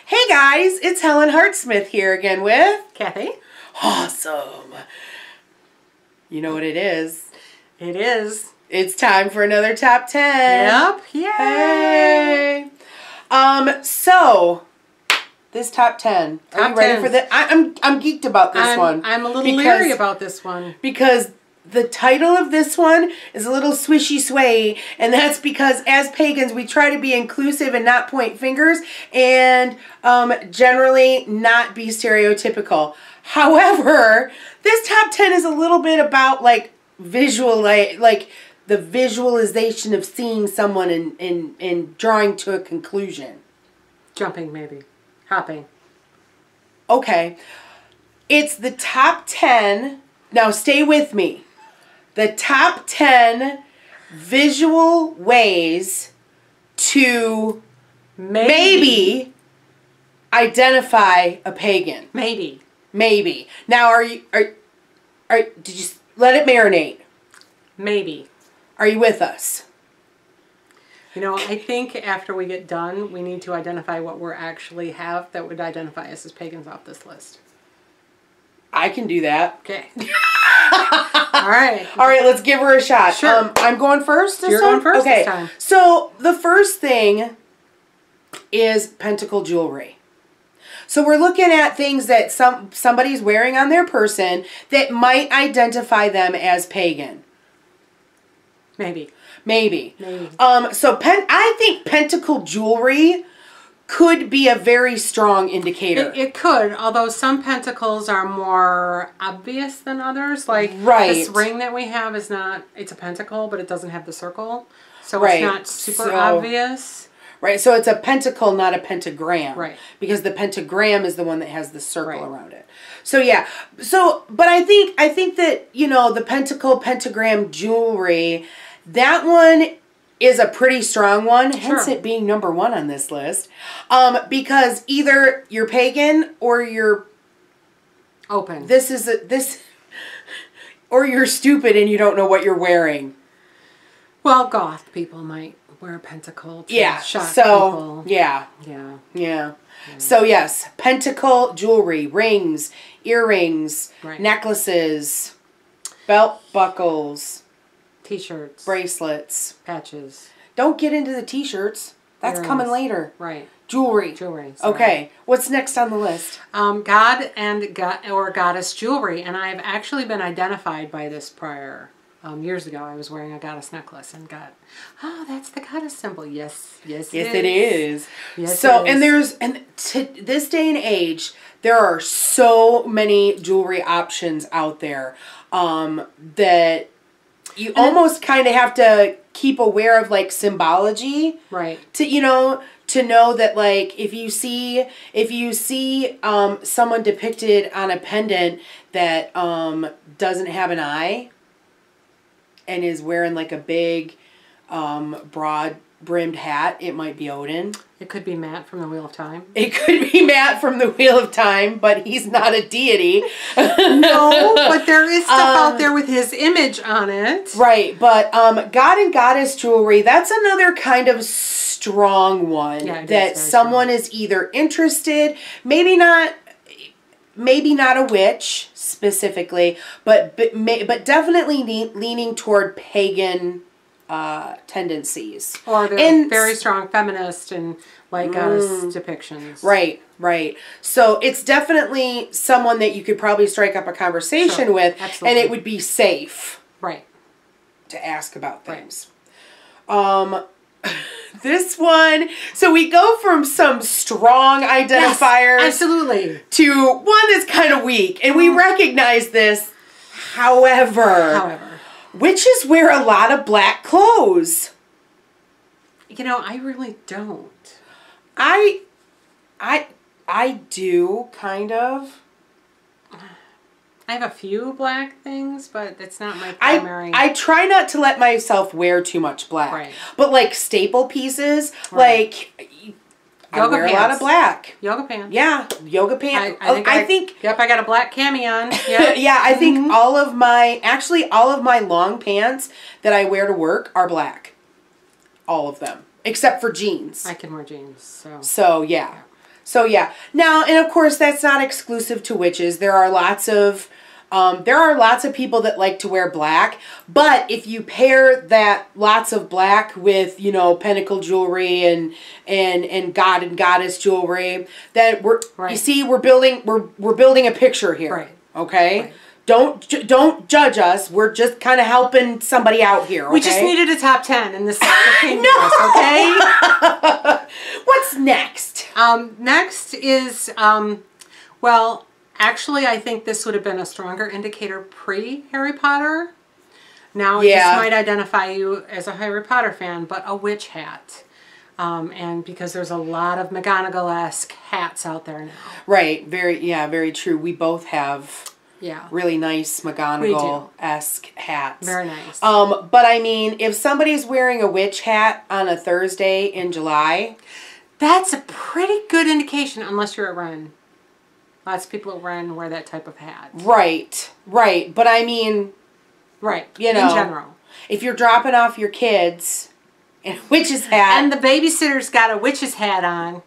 Hey guys, it's Helen Hartsmith here again with Kathy. Awesome. You know what it is? It is. It's time for another top 10. Yep. Yay. Hey. So this top 10. Are you ready for this? I'm geeked about this one. I'm a little leery about this one because the title of this one is a little swishy sway, and that's because as pagans we try to be inclusive and not point fingers and generally not be stereotypical. However, this top 10 is a little bit about like the visualization of seeing someone and drawing to a conclusion. Jumping, maybe. Hopping. Okay. It's the top 10. Now stay with me. The top 10 visual ways to maybe identify a pagan. Maybe. Now did you let it marinate? Maybe. Are you with us? You know, I think after we get done, we need to identify what we actually have that would identify us as pagans off this list. I can do that. Okay. All right. All right, let's give her a shot. Sure. I'm going first this time? You're going first okay. this time. So the first thing is Pentacle jewelry. So we're looking at things that somebody's wearing on their person that might identify them as pagan. Maybe. So I think Pentacle jewelry could be a very strong indicator. It could, although some pentacles are more obvious than others. Like this ring that we have is not, it's a pentacle, but it doesn't have the circle. So it's not super obvious. Right, so it's a pentacle, not a pentagram. Right. Because the pentagram is the one that has the circle around it. So yeah, but I think that, you know, the pentagram jewelry, that one is a pretty strong one, hence it being number 1 on this list. Because either you're pagan or you're open. Or you're stupid and you don't know what you're wearing. Well, goth people might wear a pentacle to shock people. Yeah. So yes, pentacle jewelry, rings, earrings, necklaces, belt buckles, t-shirts, bracelets, patches. Don't get into the t-shirts. That's coming later. Right. Jewelry. Sorry. Okay. What's next on the list? God or goddess jewelry, and I've actually been identified by this prior. Years ago, I was wearing a goddess necklace and got, that's the goddess symbol. Yes, it is. Yes, so, and to this day and age, there are so many jewelry options out there that you almost kind of have to keep aware of like symbology. Right. To know that like if you see someone depicted on a pendant that doesn't have an eye, and is wearing like a big, broad brimmed hat, it might be Odin. It could be Matt from the Wheel of Time. It could be Matt from the Wheel of Time, but he's not a deity. No, but there is stuff out there with his image on it. Right, but God and Goddess jewelry, that's another kind of strong one that someone is either interested, maybe not a witch specifically, but definitely leaning toward pagan tendencies. Or they're very strong feminist and like goddess depictions. Right. So it's definitely someone that you could probably strike up a conversation with, and it would be safe. Right. To ask about things. This one, so we go from some strong identifiers absolutely, to one that's kind of weak, and we recognize this. However, witches wear a lot of black clothes. You know, I really don't. I do, kind of. I have a few black things, but it's not my primary. I try not to let myself wear too much black. Right. But like staple pieces, like I wear a lot of black. Yoga pants. Yeah, yoga pants. I think yep, I got a black cami on. Yep. Yeah, I think all of my long pants that I wear to work are black. All of them. Except for jeans. I can wear jeans, So yeah. So yeah. Now, and of course, that's not exclusive to witches. There are lots of people that like to wear black, but if you pair that lots of black with, you know, Pentacle jewelry and god and goddess jewelry, then you see we're building a picture here. Right. Okay? Right. Don't judge us. We're just kind of helping somebody out here, okay? We just needed a top 10 in this No. okay? What's next? Next is, well, actually, I think this would have been a stronger indicator pre-Harry Potter. Now, this might identify you as a Harry Potter fan, but a witch hat. And because there's a lot of McGonagall-esque hats out there now. Right. Very true. We both have really nice McGonagall-esque hats. Very nice. But I mean, if somebody's wearing a witch hat on a Thursday in July, that's a pretty good indication, unless you're at Ren. Lots of people at Ren wear that type of hat. Right. But I mean, you know, in general, if you're dropping off your kids in a witch's hat, and the babysitter's got a witch's hat on,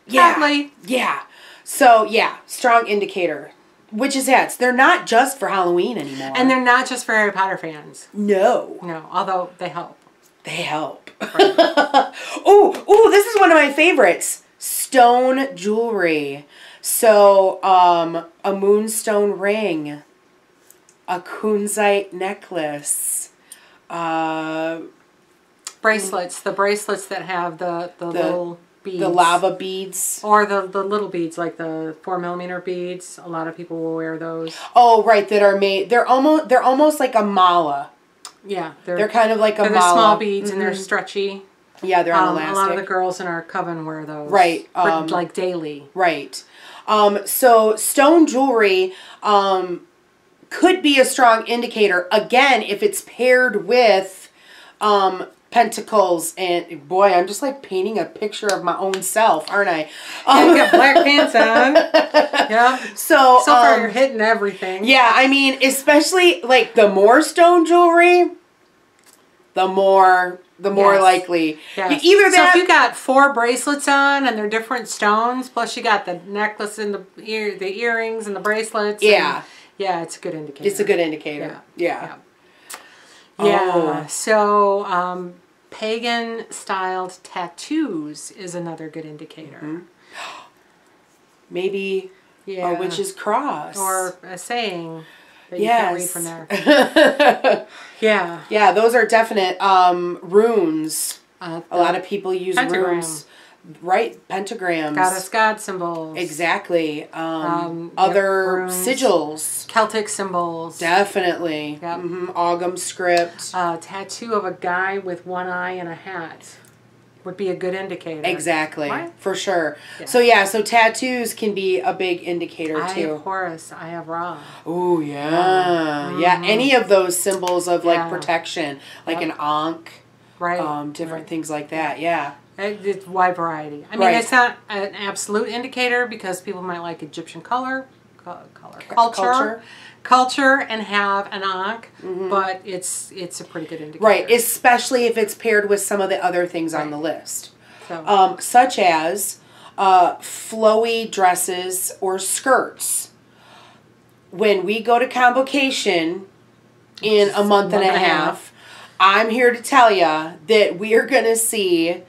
probably. Yeah. So strong indicator. Witches hats. They're not just for Halloween anymore. And they're not just for Harry Potter fans. No. Although they help. They help. Right. Ooh, this is one of my favorites. Stone jewelry. So, a moonstone ring, a kunzite necklace, bracelets. The bracelets that have the little beads. The lava beads. Or the little beads, like the 4mm beads. A lot of people will wear those. Oh, right, that are made. They're almost like a mala. Yeah, they're kind of like a mala. They're small beads and they're stretchy. Yeah, they're on elastic. A lot of the girls in our coven wear those. Right. Like daily. Right. So stone jewelry could be a strong indicator. Again, if it's paired with pentacles, and boy, I'm just like painting a picture of my own self, aren't I? You got black pants on. Yeah. So far you're hitting everything. Yeah, I mean, especially like the more stone jewelry, the more likely. Yes. Either that. So if you got 4 bracelets on and they're different stones, plus you got the necklace and the earrings and the bracelets. Yeah. It's a good indicator. It's a good indicator. Yeah. So pagan styled tattoos is another good indicator. Mm-hmm. Maybe a witch's cross. Or a saying that you can read from there. Yeah, those are definite runes. A lot of people use runes. Right, pentagrams. Goddess god symbols. Exactly. Other runes, sigils. Celtic symbols. Definitely. Yep. Ogham script. Tattoo of a guy with one eye and a hat would be a good indicator. Exactly. Right? For sure. Yeah. So tattoos can be a big indicator too. I have Horus, I have Ra. Oh yeah. Yeah, any of those symbols of like protection, like an ankh. Right. Different things like that. Yeah. It's wide variety. I mean, it's not an absolute indicator because people might like Egyptian culture, and have an ankh, but it's a pretty good indicator. Right, especially if it's paired with some of the other things on the list, such as flowy dresses or skirts. When we go to convocation in a month and a half, I'm here to tell you that we are going to see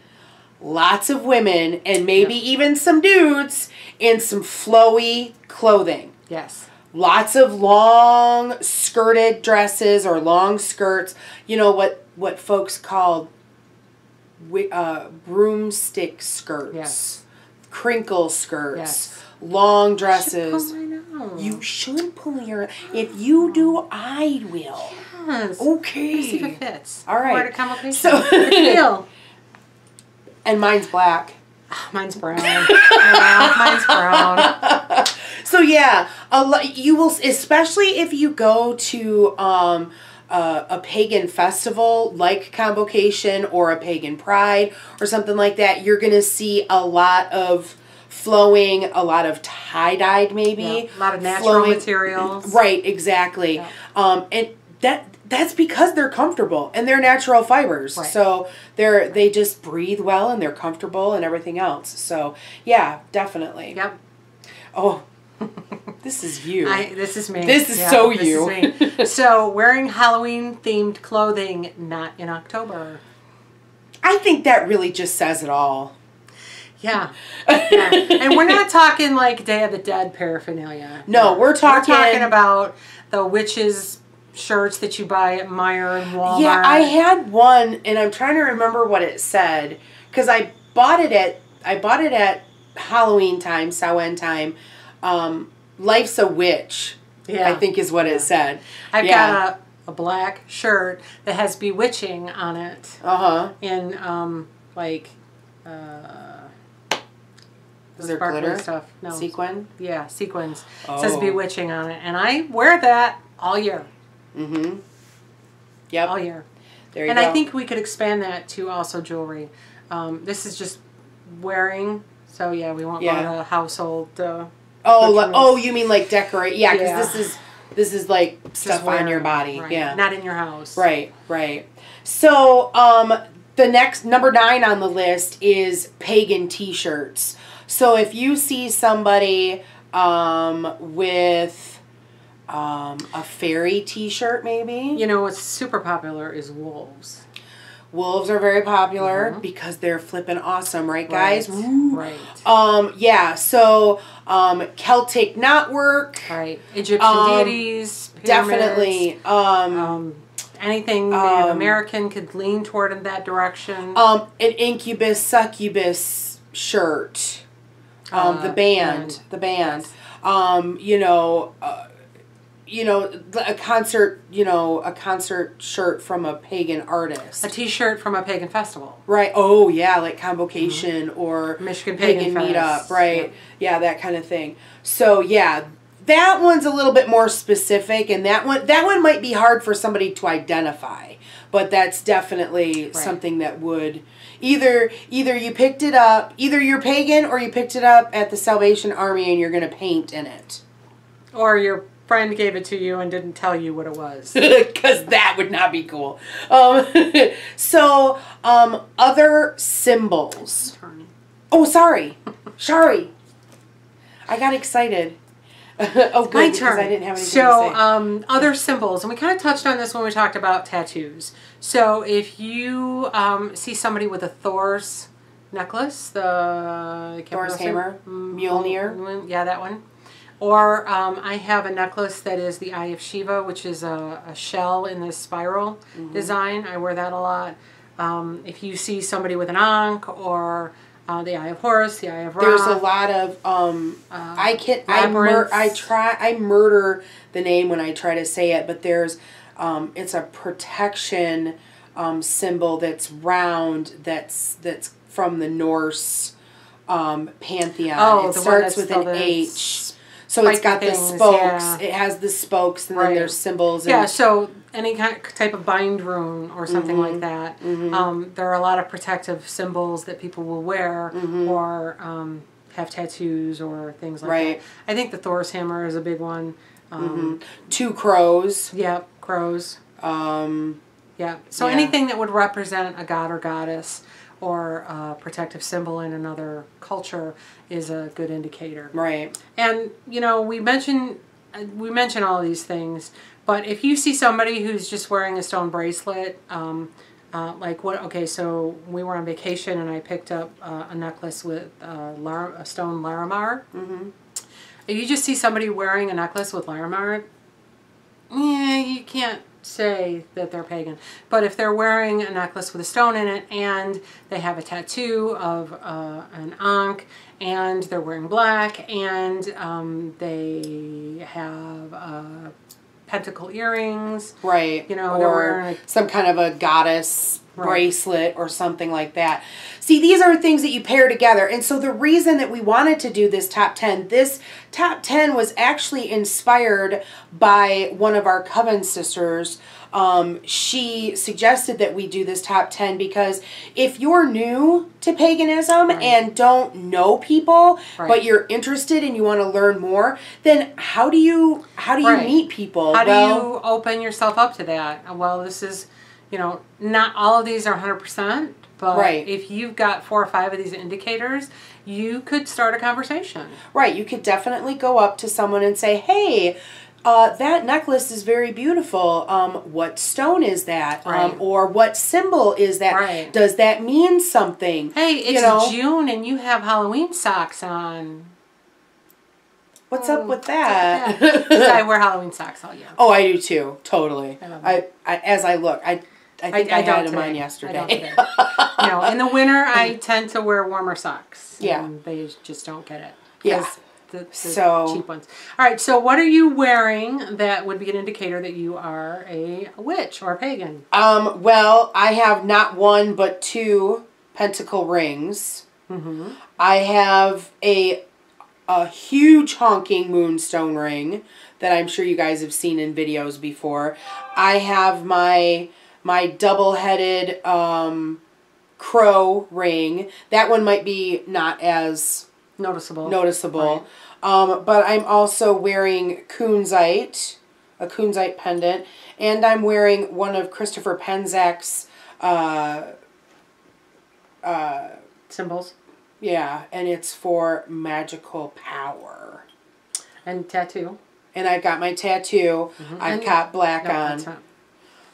lots of women and maybe even some dudes in some flowy clothing. Yes. Lots of long skirted dresses or long skirts. You know what folks call broomstick skirts. Yes. Crinkle skirts. Yes. Long dresses. You should pull your... If you do, I will. Yes. Okay. Let's see if it fits. All right. Where to convocation. So, deal. And mine's black. Mine's brown. Yeah, mine's brown. So yeah, you will, especially if you go to a pagan festival like Convocation or a pagan pride or something like that, you're going to see a lot of flowing, a lot of tie-dyed maybe. Yeah, a lot of natural materials. Right, exactly. Yeah. And that that's because they're comfortable and they're natural fibers. Right. So they just breathe well and they're comfortable and everything else. So yeah, definitely. Yep. Oh, this is you. This is me. This is so you. This is me. So wearing Halloween themed clothing, not in October. I think that really just says it all. Yeah. Yeah. And we're not talking like Day of the Dead paraphernalia. No, we're talking about the witches shirts that you buy at Meijer and Walmart. Yeah, I had one, and I'm trying to remember what it said because I bought it at Halloween time, Samhain time. Life's a witch. Yeah, I think is what it said. I've got a black shirt that has bewitching on it. In like. Is there glitter stuff? No. Sequin? Yeah, sequins. Oh. It says bewitching on it, and I wear that all year. Mm-hmm. Yep. All year. There you go. And I think we could expand that to also jewelry. This is just wearing. So yeah, we want a lot of household. Oh, you mean like decorate? Yeah, because this is like stuff on your body. Right. Yeah, not in your house. Right. So the next number 9 on the list is pagan T-shirts. So if you see somebody with a fairy T-shirt, maybe. You know what's super popular is wolves. Wolves are very popular because they're flippin' awesome, right, guys? Right. Yeah. So Celtic knotwork. Right. Egyptian deities. Definitely. Anything Native American could lean toward in that direction. An incubus succubus shirt. The band. A concert shirt from a pagan artist. A T-shirt from a pagan festival. Right. Oh yeah, like Convocation or Michigan Pagan Meetup. Right. Yeah, that kind of thing. So yeah, that one's a little bit more specific, and that one might be hard for somebody to identify, but that's definitely something that would either you picked it up, either you're pagan or you picked it up at the Salvation Army and you're going to paint in it, or your friend gave it to you and didn't tell you what it was. Because that would not be cool. So other symbols. Oh, sorry. I got excited. Oh, good. My turn. I didn't have anything to say. Other symbols, and we kind of touched on this when we talked about tattoos. So if you see somebody with a Thor's necklace, Thor's hammer, Mjolnir. Yeah, that one. Or I have a necklace that is the Eye of Shiva, which is a shell in this spiral design. I wear that a lot. If you see somebody with an Ankh or the Eye of Horus, the Eye of Ra. There's a lot of I murder the name when I try to say it, but there's it's a protection symbol that's round that's from the Norse pantheon. Oh, it starts with an H. So it's got the spokes. Yeah. It has the spokes, and then there's symbols. Yeah, so any type of bind rune or something like that. There are a lot of protective symbols that people will wear or have tattoos or things like that. I think the Thor's hammer is a big one. 2 crows. Yep, crows. Yeah. So Yeah. anything that would represent a god or goddess or a protective symbol in another culture is a good indicator. Right. And, you know, we mention all these things, but if you see somebody who's just wearing a stone bracelet, so we were on vacation and I picked up a necklace with a stone Larimar. If you just see somebody wearing a necklace with Larimar, you can't say that they're pagan. But if they're wearing a necklace with a stone in it and they have a tattoo of an Ankh and they're wearing black and they have Pentacle earrings. Right. You know, or some kind of a goddess bracelet or something like that. See, these are things that you pair together. And so the reason that we wanted to do this top 10 was actually inspired by one of our coven sisters. She suggested that we do this top 10 because if you're new to paganism and don't know people, but you're interested and you want to learn more, then how do you meet people? How do you open yourself up to that? Well, this is, you know, not all of these are 100%, but if you've got 4 or 5 of these indicators, you could start a conversation. Right. You could definitely go up to someone and say, hey, that necklace is very beautiful. What stone is that? Or what symbol is that? Does that mean something? Hey, it's June and you have Halloween socks on. What's up with that? I wear Halloween socks all year. Oh, I do too. Totally. I as I look, I think I had mine yesterday. You know, in the winter, I tend to wear warmer socks. Yeah. And they just don't get it. Yeah. The cheap ones. All right, so what are you wearing that would be an indicator that you are a witch or a pagan? Well, I have not 1 but 2 pentacle rings. I have a huge honking moonstone ring that I'm sure you guys have seen in videos before. I have my double-headed crow ring. That one might be not as noticeable. But I'm also wearing kunzite, a kunzite pendant, and I'm wearing one of Christopher Penzak's symbols. Yeah, and it's for magical power. And tattoo. And I've got my tattoo. I've got black on.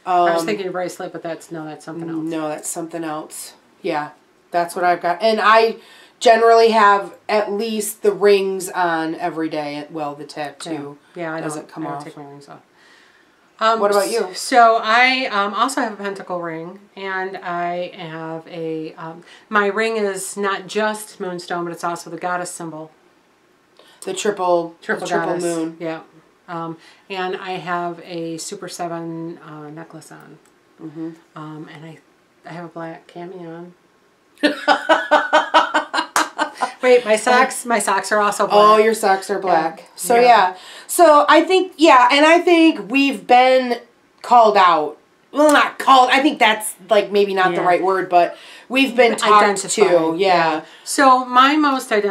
I was thinking bracelet, but that's something else. No, that's something else. Yeah, that's what I've got. And I generally have at least the rings on every day. Well, the tattoo doesn't come off. I don't take my rings off. What about you? So I also have a pentacle ring, and I have a, my ring is not just moonstone, but it's also the goddess symbol. The triple goddess. moon. Yeah. And I have a Super 7 necklace on. And I have a black cami on. Wait, my socks are also black. Oh, your socks are black. So yeah. So I think and I think we've been called out. Well, not called. I think that's like maybe not the right word, but we've been talked to. Yeah. So my most recent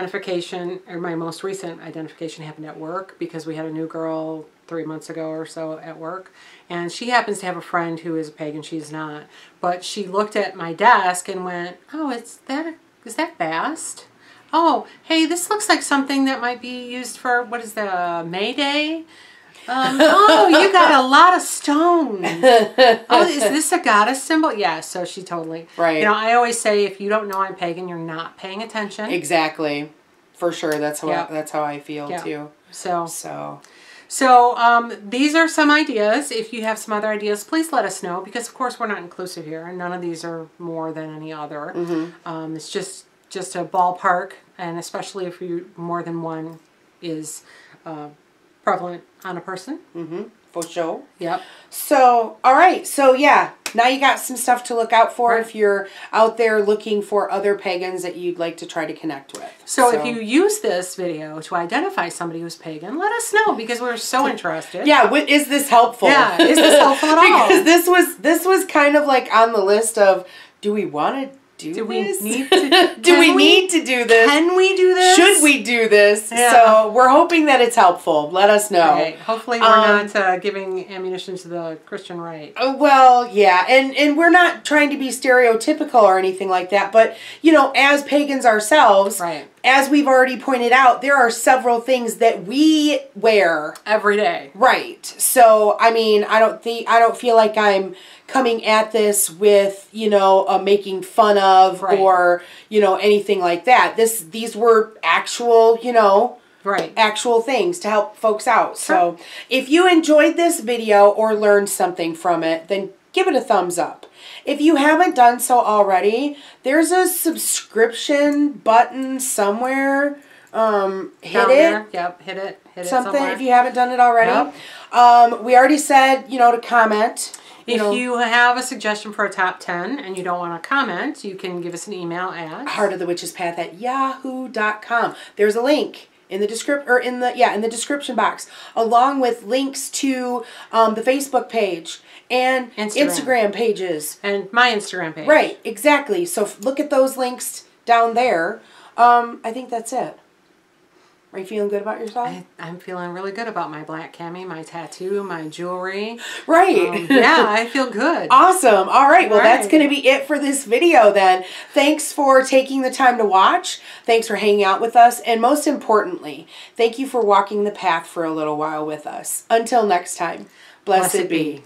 identification happened at work because we had a new girl 3 months ago or so at work, and she happens to have a friend who is a pagan. She's not, but she looked at my desk and went, "Oh, is that bast? Oh, hey, this looks like something that might be used for, what is the May Day? Oh, you got a lot of stones. Oh, is this a goddess symbol?" Yeah, so she totally. Right. You know, I always say if you don't know I'm pagan, you're not paying attention. Exactly. For sure. That's how I feel too. So these are some ideas. If you have some other ideas, please let us know, because of course we're not inclusive here, and none of these are more than any other. It's just a ballpark, and especially if more than one is prevalent on a person. For sure. Yep. So, all right. So, yeah. Now you got some stuff to look out for if you're out there looking for other pagans that you'd like to try to connect with. So if you use this video to identify somebody who's pagan, let us know, because we're so interested. Yeah. Is this helpful? Yeah. Is this helpful at all? Because this was kind of like on the list of, do we want to do this? Do we need to do this? Can we do this? Should we do this? Yeah. So we're hoping that it's helpful. Let us know. Right. Hopefully we're not giving ammunition to the Christian right. Well, yeah. And we're not trying to be stereotypical or anything like that. But, you know, as pagans ourselves, as we've already pointed out, there are several things that we wear every day. Right. So, I mean, I don't feel like I'm coming at this with, you know, making fun of or, you know, anything like that. These were actual, you know, actual things to help folks out. So if you enjoyed this video or learned something from it, then give it a thumbs up. If you haven't done so already, there's a subscription button somewhere. Hit it. Yep, hit it. Something somewhere. If you haven't done it already. Yep. We already said, you know, to comment. If you have a suggestion for a top 10 and you don't want to comment, you can give us an email at heartofthewitchespath@yahoo.com. There's a link in the description box, along with links to the Facebook page and Instagram pages and my Instagram page. Right, exactly. So look at those links down there. I think that's it. Are you feeling good about yourself? I'm feeling really good about my black cami, my tattoo, my jewelry. Right. Yeah, I feel good. Awesome. All right. Well, that's going to be it for this video then. Thanks for taking the time to watch. Thanks for hanging out with us. And most importantly, thank you for walking the path for a little while with us. Until next time, blessed be.